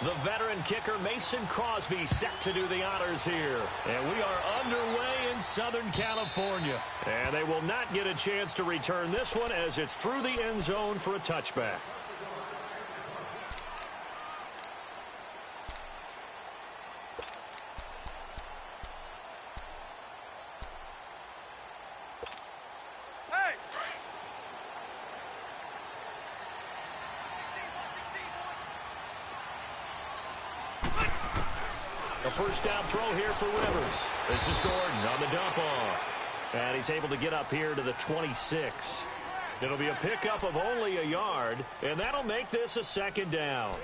The veteran kicker Mason Crosby set to do the honors here. And we are underway in Southern California. And they will not get a chance to return this one as it's through the end zone for a touchback. A first down throw here for Rivers. This is Gordon on the dump off. And he's able to get up here to the 26. It'll be a pickup of only a yard, and that'll make this a second down.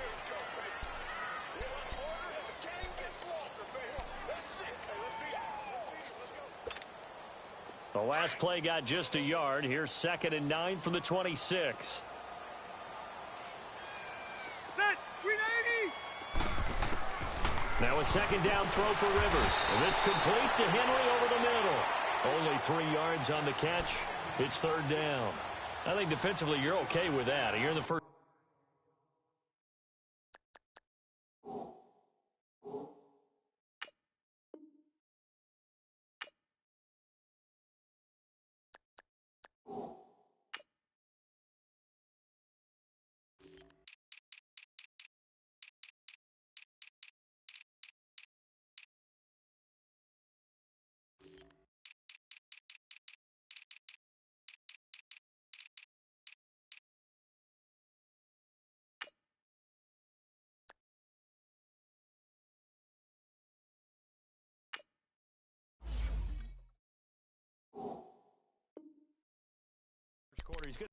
The last play got just a yard. Here's 2nd and 9 from the 26. Now a second down throw for Rivers. And this complete to Henry over the middle. Only 3 yards on the catch. It's 3rd down. I think defensively you're okay with that. You're in the first. Quarter, he's good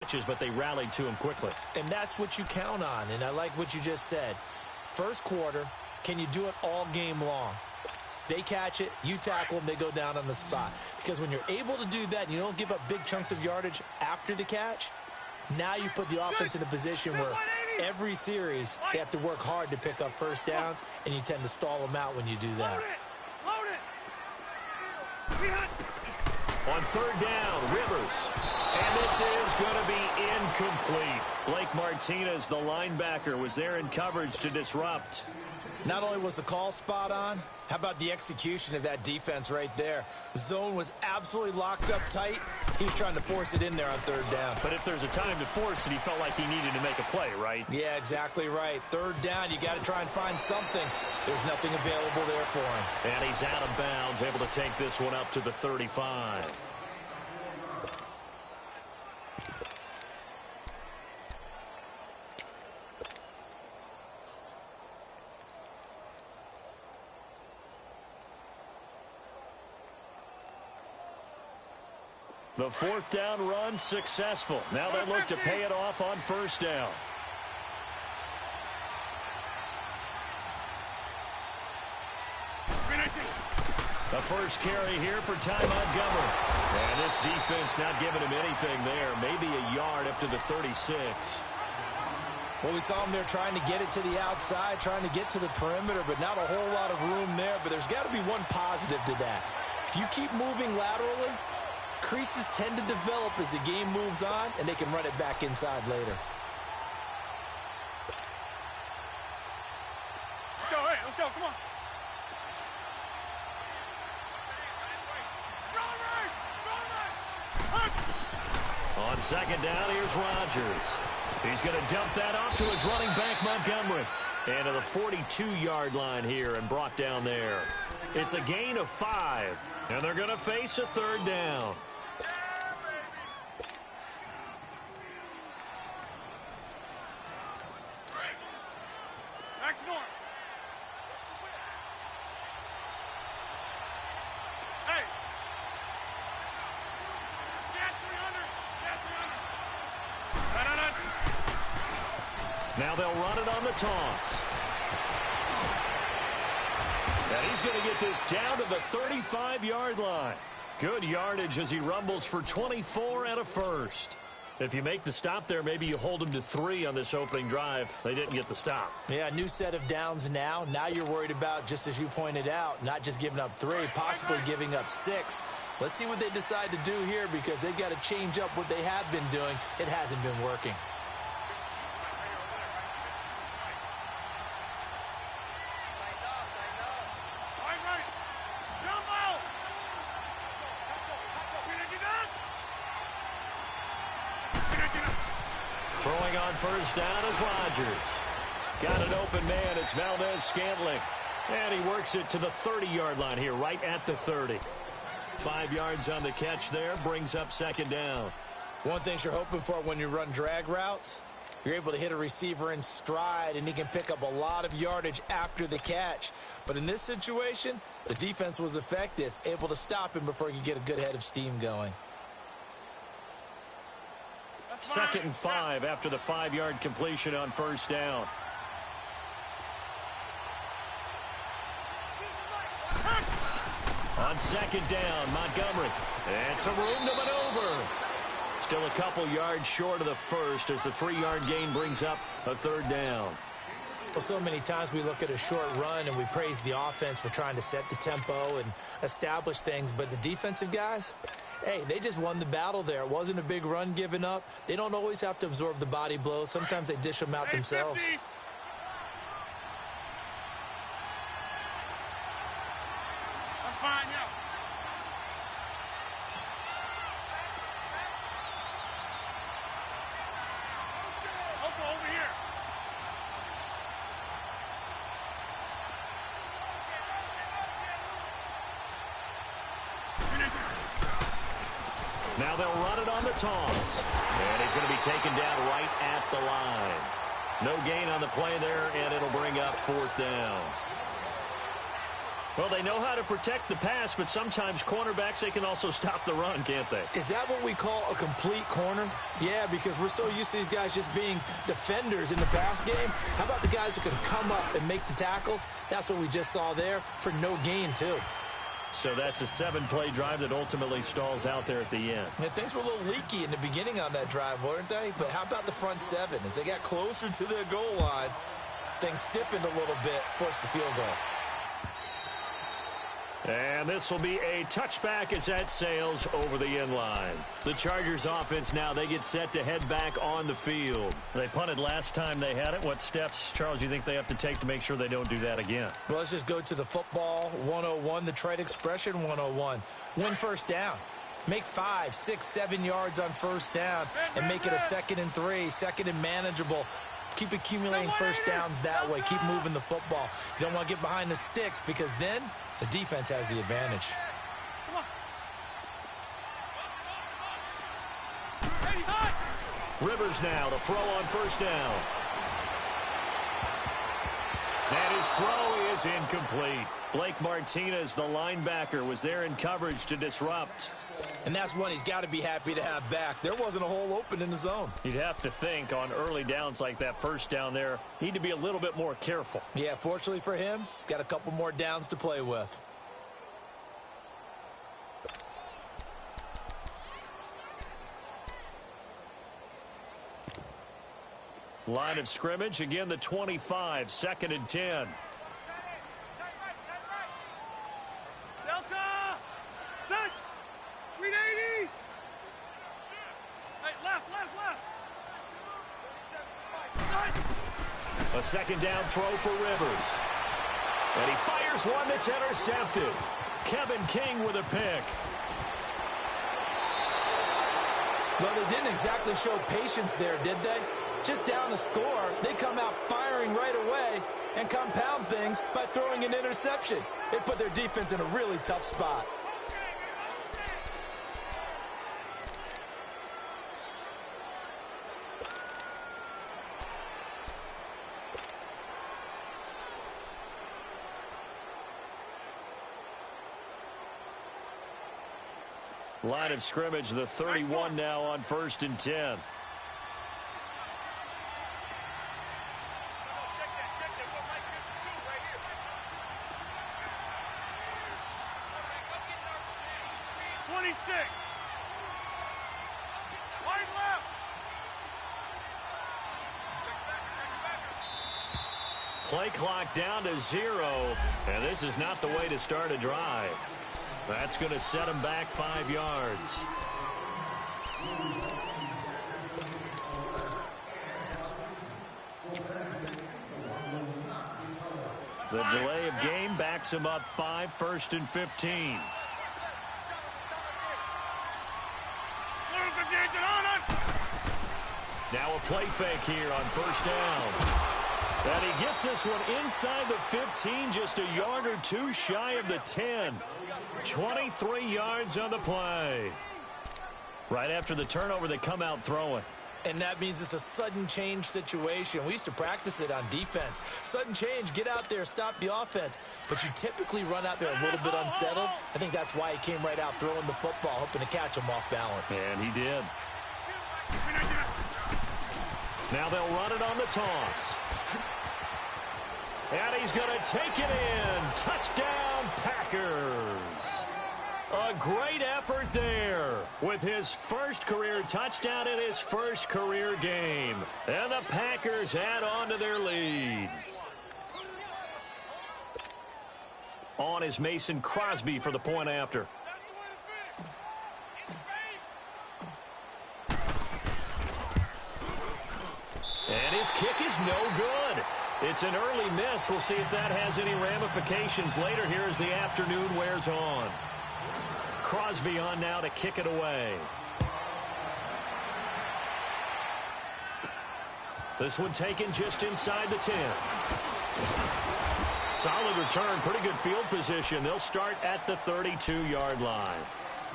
catches, but they rallied to him quickly. And that's what you count on, and I like what you just said. First quarter, can you do it all game long? They catch it, you tackle them, they go down on the spot. Because when you're able to do that and you don't give up big chunks of yardage after the catch, now you put the offense in a position where every series they have to work hard to pick up first downs, and you tend to stall them out when you do that. On 3rd down, Rivers. And this is going to be incomplete. Blake Martinez, the linebacker, was there in coverage to disrupt. Not only was the call spot on, how about the execution of that defense right there? The zone was absolutely locked up tight. He was trying to force it in there on 3rd down. But if there's a time to force it, he felt like he needed to make a play, right? Yeah, exactly right. 3rd down, you got to try and find something. There's nothing available there for him. And he's out of bounds, able to take this one up to the 35. The 4th down run successful. Now they look to pay it off on 1st down. The first carry here for Ty Montgomery. And this defense not giving him anything there. Maybe a yard up to the 36. Well, we saw him there trying to get it to the outside, trying to get to the perimeter, but not a whole lot of room there. But there's got to be one positive to that. If you keep moving laterally, creases tend to develop as the game moves on, and they can run it back inside later. Let's go, hey, let's go, come on. On 2nd down, here's Rodgers. He's going to dump that off to his running back, Montgomery. And to the 42-yard line here and brought down there. It's a gain of 5, and they're going to face a 3rd down. Now they'll run it on the toss. And he's going to get this down to the 35-yard line. Good yardage as he rumbles for 24 and a first. If you make the stop there, maybe you hold them to 3 on this opening drive. They didn't get the stop. Yeah, new set of downs now. Now you're worried about, just as you pointed out, not just giving up 3, possibly giving up 6. Let's see what they decide to do here, because they've got to change up what they have been doing. It hasn't been working. Throwing on first down is Rodgers. Got an open man. It's Valdez-Scantling. And he works it to the 30-yard line here, right at the 30. 5 yards on the catch there, brings up second down. One thing you're hoping for when you run drag routes, you're able to hit a receiver in stride, and he can pick up a lot of yardage after the catch. But in this situation, the defense was effective, able to stop him before he could get a good head of steam going. 2nd and 5 after the 5-yard completion on first down. On second down, Montgomery. And some room to maneuver. Still a couple yards short of the first as the 3-yard gain brings up a third down. Well, so many times we look at a short run and we praise the offense for trying to set the tempo and establish things, but the defensive guys, hey, they just won the battle there. It wasn't a big run given up. They don't always have to absorb the body blows. Sometimes they dish them out themselves. That's fine, yeah. Over here. Now they'll run it on the toss. And he's going to be taken down right at the line. No gain on the play there, and it'll bring up 4th down. Well, they know how to protect the pass, but sometimes cornerbacks, they can also stop the run, can't they? Is that what we call a complete corner? Yeah, because we're so used to these guys just being defenders in the pass game. How about the guys who can come up and make the tackles? That's what we just saw there for no gain, too. So that's a 7-play drive that ultimately stalls out there at the end. Yeah, things were a little leaky in the beginning on that drive, weren't they? But how about the front 7? As they got closer to their goal line, things stiffened a little bit, forced the field goal. And this will be a touchback as that sails over the end line. The Chargers offense now, they get set to head back on the field. They punted last time they had it. What steps, Charles, do you think they have to take to make sure they don't do that again? Well, let's just go to the football 101, the trite expression 101. Win first down. Make 5, 6, 7 yards on first down and make it a 2nd and 3, 2nd and manageable. Keep accumulating first downs that way. Keep moving the football. You don't want to get behind the sticks because then the defense has the advantage. Rivers now to throw on first down. And his throw is incomplete. Blake Martinez, the linebacker, was there in coverage to disrupt. And that's one he's got to be happy to have back. There wasn't a hole open in the zone. You'd have to think on early downs like that first down there, need to be a little bit more careful. Yeah, fortunately for him, got a couple more downs to play with. Line of scrimmage, again the 25, 2nd and 10. Delta! Set! 380! Hey, left! A 2nd down throw for Rivers. And he fires one that's intercepted. Kevin King with a pick. Well, they didn't exactly show patience there, did they? Just down a score, they come out firing right away and compound things by throwing an interception. They put their defense in a really tough spot. Line of scrimmage, the 31 now on 1st and 10. Play clock down to 0, and this is not the way to start a drive. That's going to set him back 5 yards. The delay of game backs him up 5, 1st and 15. Now Now a play fake here on first down. And he gets this one inside the 15, just a yard or two shy of the 10. 23 yards on the play. Right after the turnover, they come out throwing. And that means it's a sudden change situation. We used to practice it on defense. Sudden change, get out there, stop the offense. But you typically run out there a little bit unsettled. I think that's why he came right out throwing the football, hoping to catch him off balance. And he did. Now they'll run it on the toss. And he's going to take it in. Touchdown, Packers. A great effort there with his first career touchdown in his first career game. And the Packers add on to their lead. On is Mason Crosby for the point after. And his kick is no good. It's an early miss. We'll see if that has any ramifications later here as the afternoon wears on. Crosby on now to kick it away. This one taken just inside the 10. Solid return, pretty good field position. They'll start at the 32-yard line.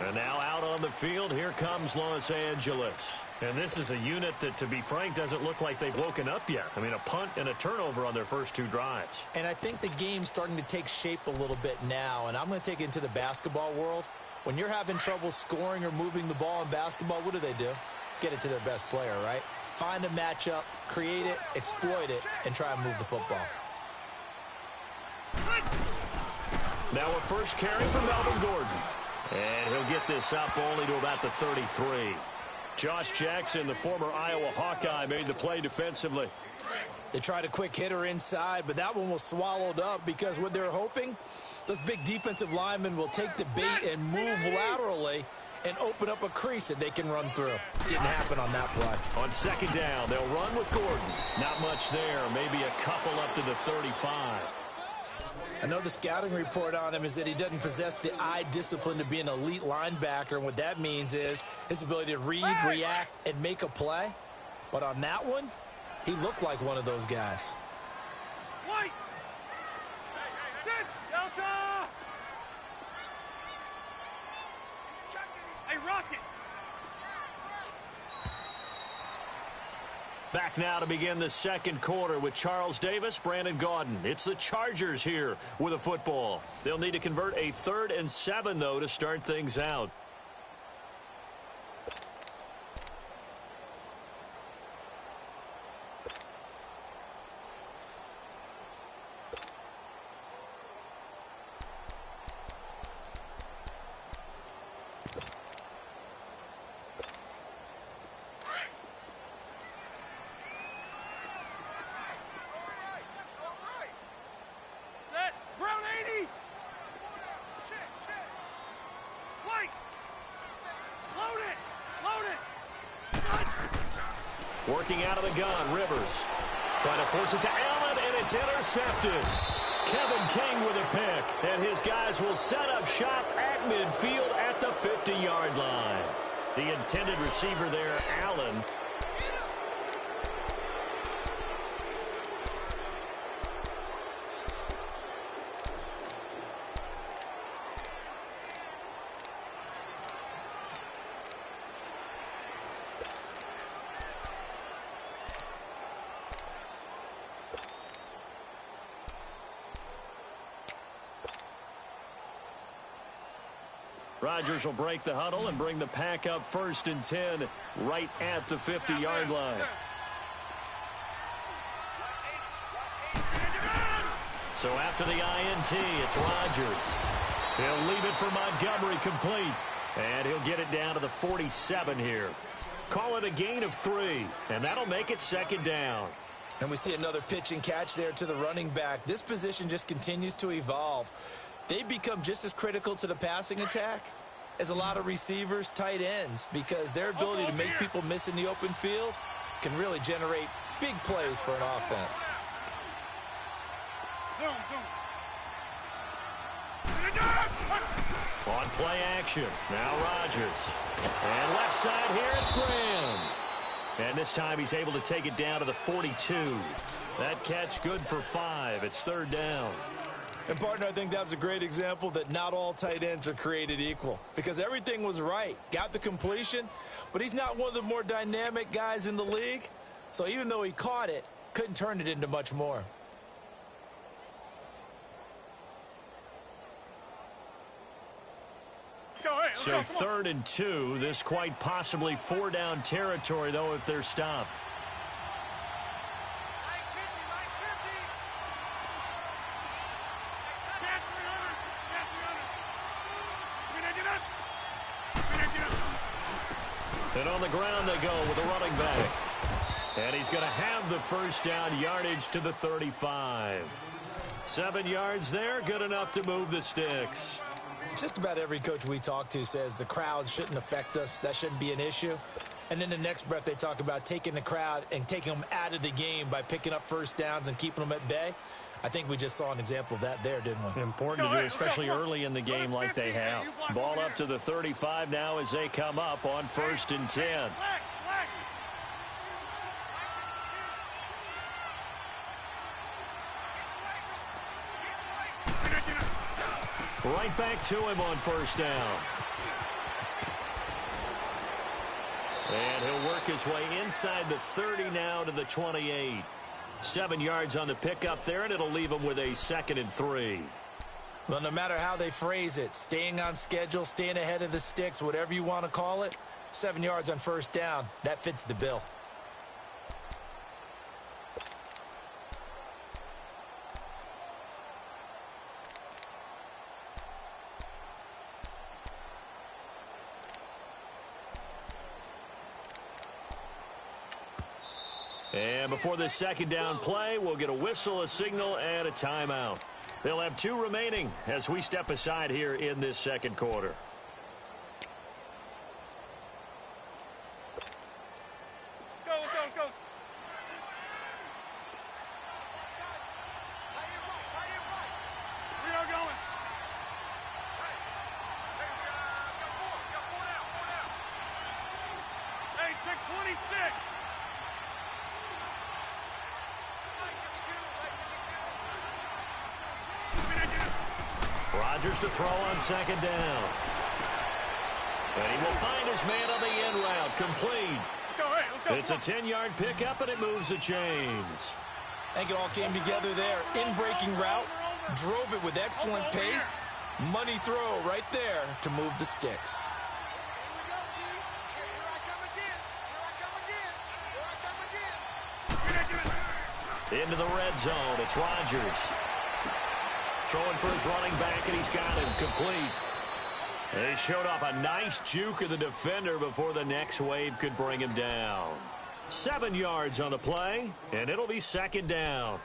And now out on the field, here comes Los Angeles. And this is a unit that, to be frank, doesn't look like they've woken up yet. I mean, a punt and a turnover on their first two drives. And I think the game's starting to take shape a little bit now. And I'm going to take it into the basketball world. When you're having trouble scoring or moving the ball in basketball, what do? Get it to their best player, right? Find a matchup, create it, exploit it, and try and move the football. Now a first carry for Melvin Gordon. And he'll get this up only to about the 33. Josh Jackson, the former Iowa Hawkeye, made the play defensively. They tried a quick hitter inside, but that one was swallowed up because what they're hoping, those big defensive linemen will take the bait and move laterally and open up a crease that they can run through. Didn't happen on that play. On second down, they'll run with Gordon. Not much there, maybe a couple up to the 35. I know the scouting report on him is that he doesn't possess the eye discipline to be an elite linebacker, and what that means is his ability to read, react, and make a play. But on that one, he looked like one of those guys. White! Sit! Delta! Hey, Rocket! Back now to begin the second quarter with Charles Davis, Brandon Gaudin. It's the Chargers here with a football. They'll need to convert a 3rd and 7, though, to start things out. Working out of the gun, Rivers. Trying to force it to Allen, and it's intercepted. Kevin King with a pick, and his guys will set up shop at midfield at the 50-yard line. The intended receiver there, Allen. Rodgers will break the huddle and bring the pack up 1st and 10 right at the 50-yard line. So after the INT, it's Rodgers. He'll leave it for Montgomery complete, and he'll get it down to the 47 here. Call it a gain of 3, and that'll make it 2nd down. And we see another pitch and catch there to the running back. This position just continues to evolve. They become just as critical to the passing attack as a lot of receivers, tight ends, because their ability to make people miss in the open field can really generate big plays for an offense. On play action, now Rodgers. And left side here, it's Graham. And this time he's able to take it down to the 42. That catch good for 5. It's third down. And, partner, I think that was a great example that not all tight ends are created equal because everything was right. Got the completion, but he's not one of the more dynamic guys in the league. So even though he caught it, couldn't turn it into much more. So third and 2. This quite possibly 4-down territory, though, if they're stopped. And on the ground they go with a running back. And he's going to have the first down, yardage to the 35. 7 yards there, good enough to move the sticks. Just about every coach we talk to says the crowd shouldn't affect us. That shouldn't be an issue. And in the next breath, they talk about taking the crowd and taking them out of the game by picking up first downs and keeping them at bay. I think we just saw an example of that there, didn't we? Important to do, especially early in the game like they have. Ball up to the 35 now as they come up on 1st and 10. Right back to him on 1st down. And he'll work his way inside the 30 now to the 28. 7 yards on the pickup there, and it'll leave him with a 2nd and 3. Well, no matter how they phrase it, staying on schedule, staying ahead of the sticks, whatever you want to call it, 7 yards on 1st down, that fits the bill. And before this 2nd down play, we'll get a whistle, a signal, and a timeout. They'll have 2 remaining as we step aside here in this 2nd quarter. Let's go. We are going. Hey, check 26. Rodgers to throw on 2nd down. And he will find his man on the end route. Complete. Let's go. It's a 10-yard pickup, and it moves the chains. I think it all came together there. In-breaking route, drove it with excellent pace. Money throw right there to move the sticks. Into the red zone. It's Rodgers. Throwing for his running back, and he's got him complete. They showed off a nice juke of the defender before the next wave could bring him down. 7 yards on the play, and it'll be 2nd down.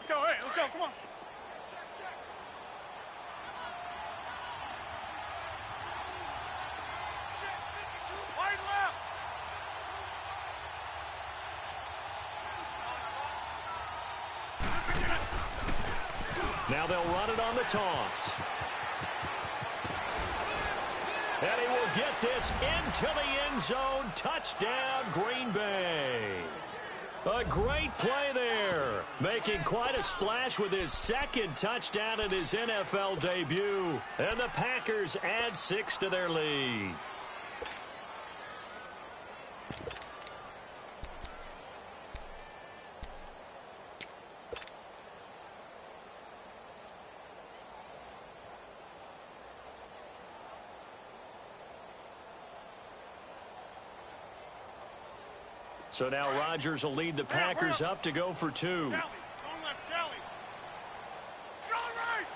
Let's go, come on. Now they'll run it on the toss. And he will get this into the end zone. Touchdown, Green Bay. A great play there. Making quite a splash with his 2nd touchdown in his NFL debut. And the Packers add 6 to their lead. So now Rodgers will lead the Packers up to go for 2. Galley, strong left, Galley. Strong right.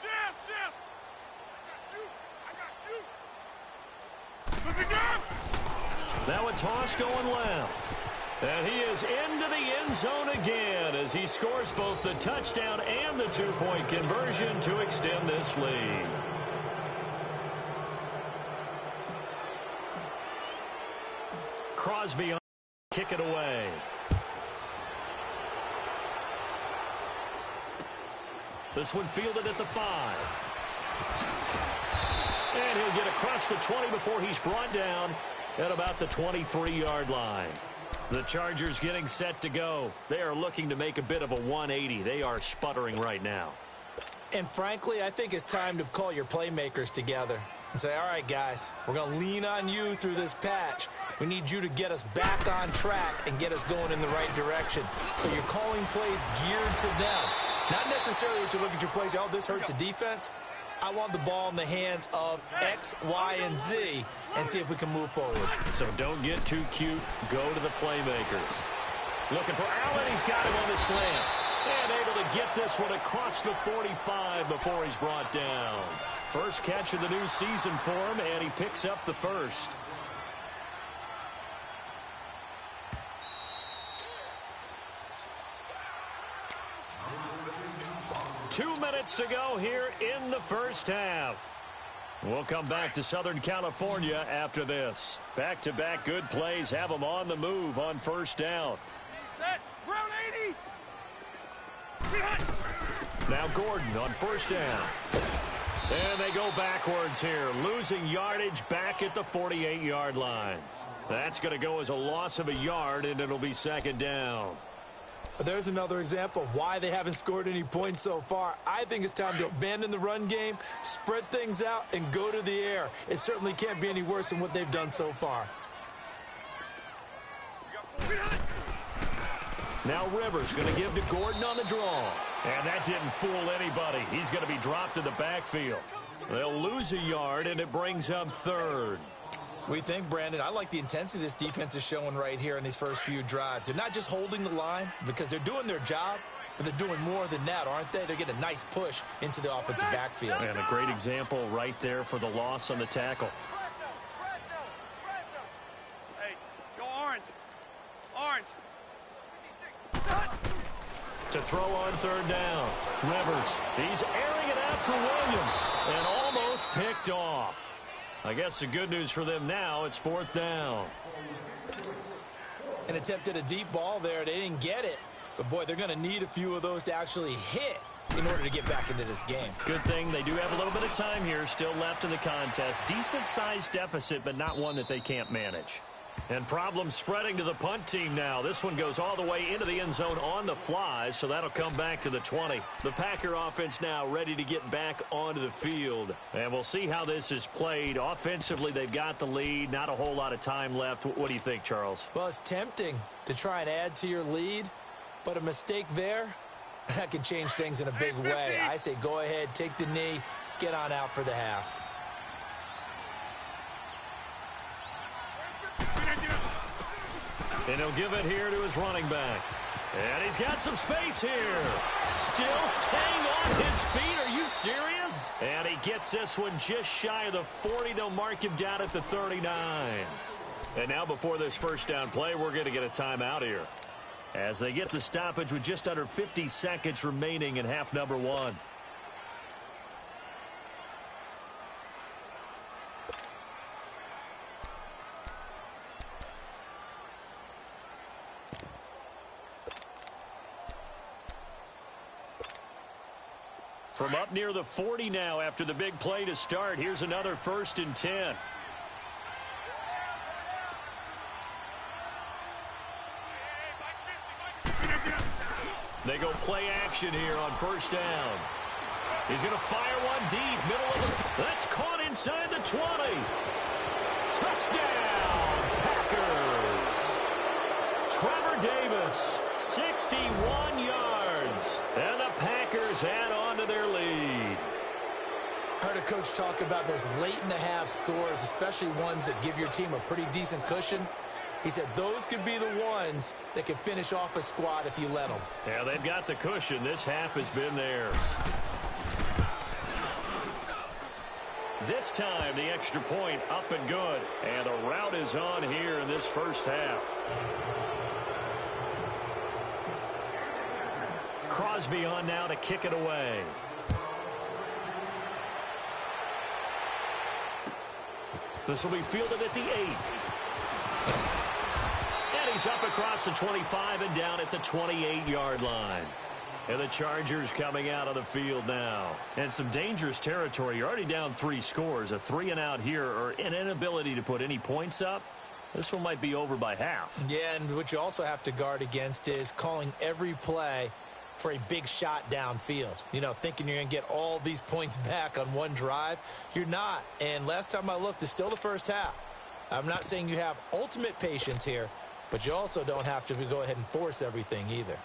Zip. I got you. Now a toss going left. And he is into the end zone again as he scores both the touchdown and the 2-point conversion to extend this lead. Crosby on kick it away. This one fielded at the 5. And he'll get across the 20 before he's brought down at about the 23-yard line. The Chargers getting set to go. They are looking to make a bit of a 180. They are sputtering right now. And frankly, I think it's time to call your playmakers together and say, all right, guys, we're going to lean on you through this patch. We need you to get us back on track and get us going in the right direction. So you're calling plays geared to them. Not necessarily to look at your plays, oh, this hurts the defense. I want the ball in the hands of X, Y, and Z and see if we can move forward. So don't get too cute. Go to the playmakers. Looking for Allen. He's got him on the slant. And able to get this one across the 45 before he's brought down. First catch of the new season for him, and he picks up the first. Two minutes to go here in the first half. We'll come back to Southern California after this. Back-to-back good plays have them on the move on first down. Set. Ground 80. Now Gordon on first down. And they go backwards here, losing yardage back at the 48-yard line. That's going to go as a loss of a yard, and it'll be second down. There's another example of why they haven't scored any points so far. I think it's time to abandon the run game, spread things out, and go to the air. It certainly can't be any worse than what they've done so far. Now Rivers going to give to Gordon on the draw. And that didn't fool anybody. He's going to be dropped in the backfield. They'll lose a yard, and it brings up third. We think, Brandon, I like the intensity this defense is showing right here in these first few drives. They're not just holding the line because they're doing their job, but they're doing more than that, aren't they? They're getting a nice push into the offensive backfield. And a great example right there for the loss on the tackle. Hey, go orange. Orange. To throw on third down. Rivers, he's airing it out for Williams. And almost picked off. I guess the good news for them now, it's fourth down. An attempt at a deep ball there. They didn't get it. But, boy, they're going to need a few of those to actually hit in order to get back into this game. Good thing they do have a little bit of time here still left in the contest. Decent-sized deficit, but not one that they can't manage. And problems spreading to the punt team now. This one goes all the way into the end zone on the fly, so that'll come back to the 20. The Packer offense now ready to get back onto the field. And we'll see how this is played. Offensively, they've got the lead. Not a whole lot of time left. What do you think, Charles? Well, it's tempting to try and add to your lead, but a mistake there, that can change things in a big way. I say go ahead, take the knee, get on out for the half. And he'll give it here to his running back. And he's got some space here. Still staying on his feet. Are you serious? And he gets this one just shy of the 40. They'll mark him down at the 39. And now before this first down play, we're going to get a timeout here, as they get the stoppage with just under 50 seconds remaining in half number one. From up near the 40 now after the big play to start. Here's another 1st and 10. They go play action here on first down. He's going to fire one deep, middle of the... That's caught inside the 20. Touchdown, Packers. Trevor Davis, 61 yards. And the Packers add on to their lead. I heard a coach talk about those late-in-the-half scores, especially ones that give your team a pretty decent cushion. He said those could be the ones that can finish off a squad if you let them. Yeah, they've got the cushion. This half has been theirs. This time, the extra point up and good. And the route is on here in this first half. Crosby on now to kick it away. This will be fielded at the 8. And he's up across the 25 and down at the 28-yard line. And the Chargers coming out of the field now. And some dangerous territory. You're already down 3 scores. A 3-and-out here, or an inability to put any points up. This one might be over by half. Yeah, and what you also have to guard against is calling every play for a big shot downfield. You know, thinking you're going to get all these points back on one drive. You're not. And last time I looked, it's still the first half. I'm not saying you have ultimate patience here, but you also don't have to go ahead and force everything either.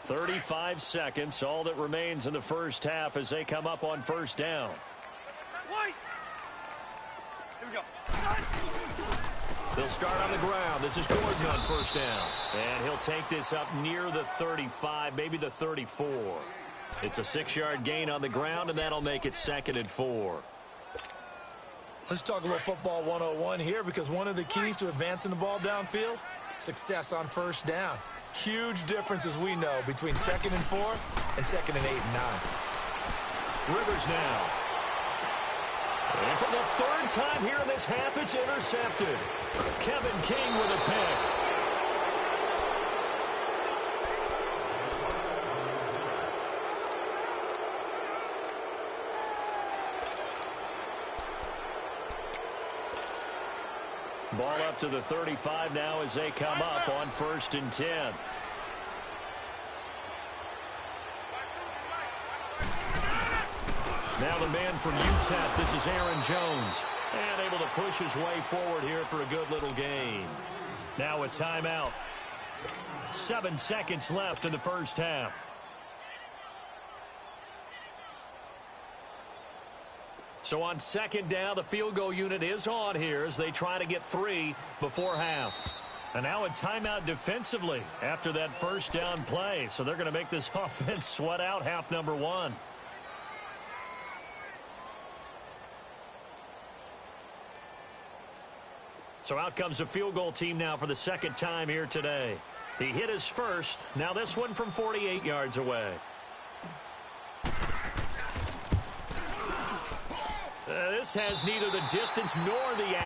35 seconds, all that remains in the first half as they come up on first down. White. Here we go. They'll start on the ground. This is Gordon on first down. And he'll take this up near the 35, maybe the 34. It's a 6-yard gain on the ground, and that'll make it 2nd and 4. Let's talk a little football 101 here, because one of the keys to advancing the ball downfield, success on first down. Huge difference, as we know, between 2nd and 4 and 2nd and 8 and 9. Rivers now. And for the 3rd time here in this half, it's intercepted. Kevin King with a pick. Ball up to the 35 now as they come up on 1st and 10. Now the man from UTEP, this is Aaron Jones. And able to push his way forward here for a good little gain. Now a timeout. 7 seconds left in the first half. So on 2nd down, the field goal unit is on here as they try to get 3 before half. And now a timeout defensively after that first down play. So they're going to make this offense sweat out half number 1. So out comes the field goal team now for the 2nd time here today. He hit his first. Now this one from 48 yards away. This has neither the distance nor the